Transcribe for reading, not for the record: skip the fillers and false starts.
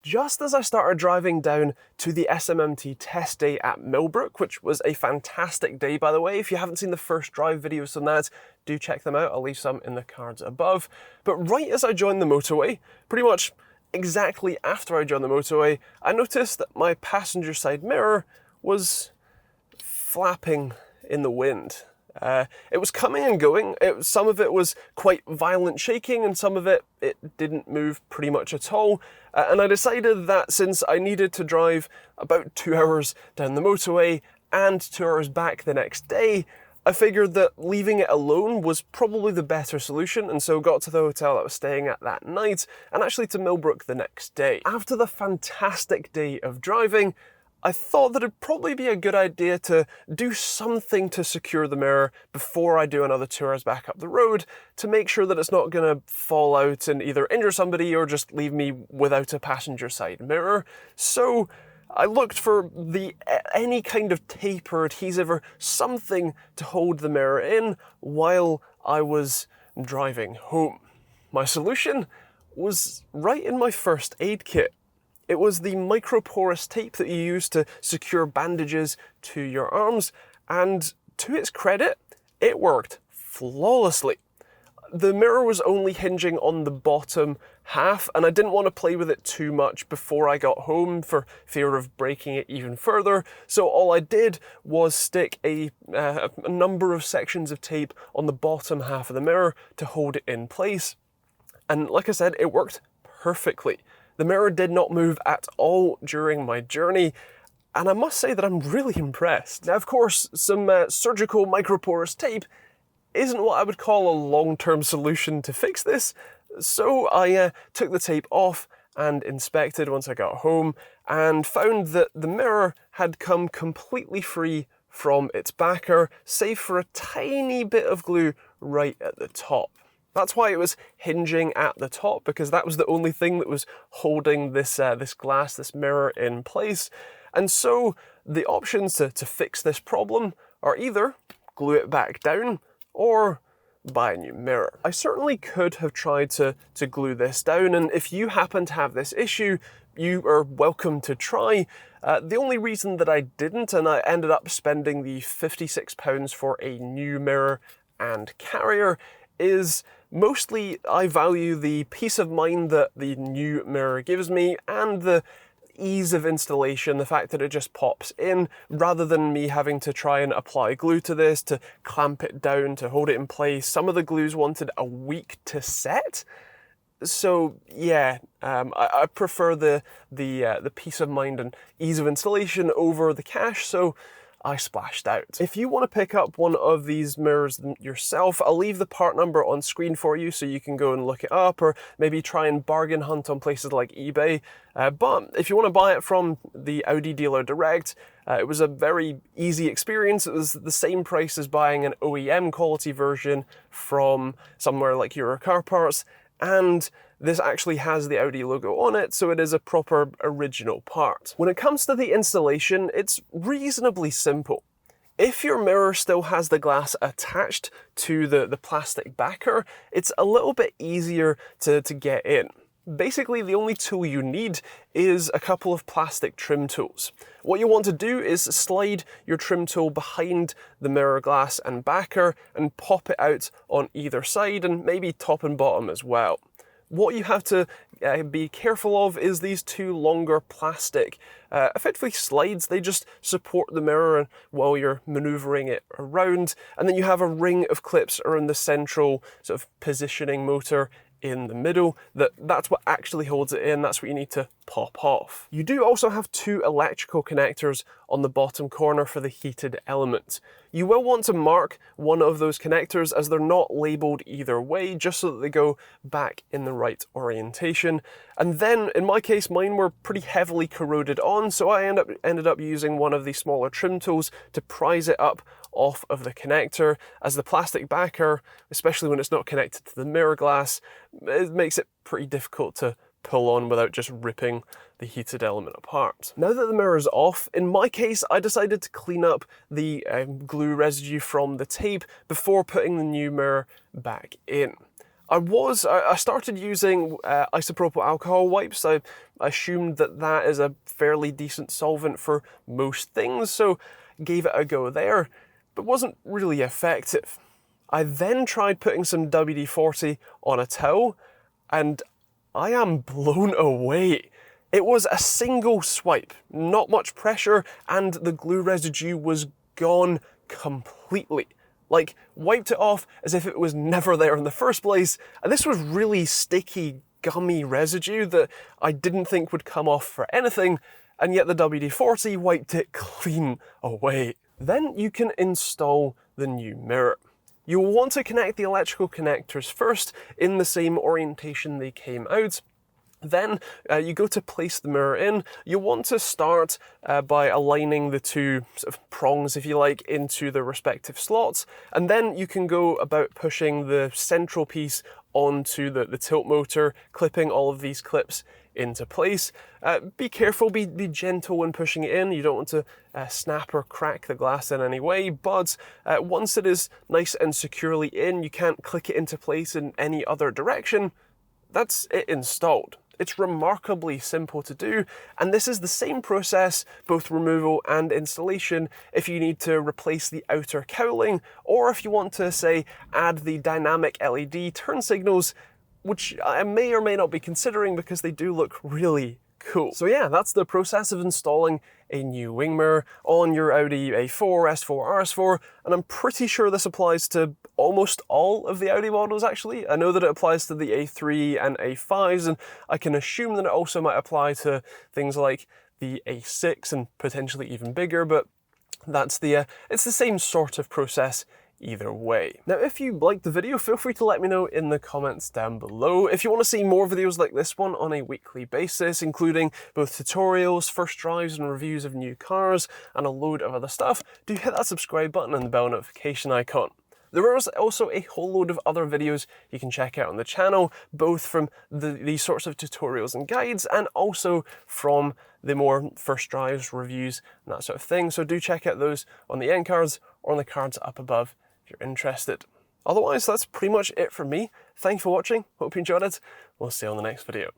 Just as I started driving down to the SMMT Test day at Millbrook, which was a fantastic day by the way. If you haven't seen the first drive videos on that, do check them out. I'll leave some in the cards above. But right as I joined the motorway, pretty much exactly after I joined the motorway, I noticed that my passenger side mirror was flapping in the wind. It was coming and going. Some of it was quite violent shaking and some of it didn't move pretty much at all. And I decided that since I needed to drive about 2 hours down the motorway and 2 hours back the next day, I figured that leaving it alone was probably the better solution, and so got to the hotel I was staying at that night and actually to Millbrook the next day. After the fantastic day of driving, I thought that it'd probably be a good idea to do something to secure the mirror before I do another 2 hours back up the road to make sure that it's not going to fall out and either injure somebody or just leave me without a passenger side mirror. So I looked for any kind of tape or adhesive or something to hold the mirror in while I was driving home. My solution was right in my first aid kit. It was the microporous tape that you use to secure bandages to your arms, and to its credit, it worked flawlessly. The mirror was only hinging on the bottom half, and I didn't want to play with it too much before I got home for fear of breaking it even further, so all I did was stick a number of sections of tape on the bottom half of the mirror to hold it in place. And like I said, it worked perfectly. The mirror did not move at all during my journey, and I must say that I'm really impressed. Now, of course, some surgical microporous tape isn't what I would call a long-term solution to fix this, so I took the tape off and inspected once I got home, and found that the mirror had come completely free from its backer, save for a tiny bit of glue right at the top. That's why it was hinging at the top, because that was the only thing that was holding this mirror in place. And so the options to fix this problem are either glue it back down or buy a new mirror. I certainly could have tried to glue this down, and if you happen to have this issue, you are welcome to try. The only reason that I didn't, and I ended up spending the £56 for a new mirror and carrier, is mostly I value the peace of mind that the new mirror gives me and the ease of installation, the fact that it just pops in, rather than me having to try and apply glue to this, to clamp it down, to hold it in place. Some of the glues wanted a week to set. So yeah, I prefer the peace of mind and ease of installation over the cash, so I splashed out. If you want to pick up one of these mirrors yourself, I'll leave the part number on screen for you so you can go and look it up, or maybe try and bargain hunt on places like eBay. But if you want to buy it from the Audi dealer direct, it was a very easy experience. It was the same price as buying an OEM quality version from somewhere like Euro Car Parts, and this actually has the Audi logo on it, so it is a proper original part. When it comes to the installation, it's reasonably simple. If your mirror still has the glass attached to the plastic backer, it's a little bit easier to get in. Basically, the only tool you need is a couple of plastic trim tools. What you want to do is slide your trim tool behind the mirror glass and backer and pop it out on either side, and maybe top and bottom as well. What you have to be careful of is these two longer plastic, effectively slides. They just support the mirror while you're maneuvering it around, and then you have a ring of clips around the central sort of positioning motor in the middle. That's what actually holds it in. That's what you need to pop off. You do also have two electrical connectors on the bottom corner for the heated element. You will want to mark one of those connectors, as they're not labeled either way, just so that they go back in the right orientation. And then in my case, mine were pretty heavily corroded on, so I ended up using one of the smaller trim tools to prise it up off of the connector, as the plastic backer, especially when it's not connected to the mirror glass, it makes it pretty difficult to pull on without just ripping the heated element apart. Now that the mirror is off, in my case, I decided to clean up the glue residue from the tape before putting the new mirror back in. I started using isopropyl alcohol wipes. I assumed that that is a fairly decent solvent for most things, so gave it a go there, but wasn't really effective. I then tried putting some WD-40 on a towel, and I am blown away. It was a single swipe, not much pressure, and the glue residue was gone completely. Like, wiped it off as if it was never there in the first place, and this was really sticky, gummy residue that I didn't think would come off for anything, and yet the WD-40 wiped it clean away. Then you can install the new mirror. You'll want to connect the electrical connectors first in the same orientation they came out. Then you go to place the mirror in. You'll want to start by aligning the two sort of prongs, if you like, into the respective slots, and then you can go about pushing the central piece onto the tilt motor, clipping all of these clips into place. Be careful, be gentle when pushing it in. You don't want to snap or crack the glass in any way, but once it is nice and securely in, you can't click it into place in any other direction. That's it installed. It's remarkably simple to do, and this is the same process, both removal and installation, if you need to replace the outer cowling, or if you want to, say, add the dynamic LED turn signals, which I may or may not be considering because they do look really cool. So yeah, that's the process of installing a new wing mirror on your Audi A4, S4, RS4, and I'm pretty sure this applies to almost all of the Audi models actually. I know that it applies to the A3 and A5s, and I can assume that it also might apply to things like the A6 and potentially even bigger, but that's it's the same sort of process either way. Now, if you liked the video, feel free to let me know in the comments down below. If you want to see more videos like this one on a weekly basis, including both tutorials, first drives and reviews of new cars, and a load of other stuff, do hit that subscribe button and the bell notification icon. There is also a whole load of other videos you can check out on the channel, both from these sorts of tutorials and guides, and also from the more first drives, reviews, and that sort of thing. So do check out those on the end cards or on the cards up above if you're interested. Otherwise, that's pretty much it from me. Thank you for watching. Hope you enjoyed it. We'll see you on the next video.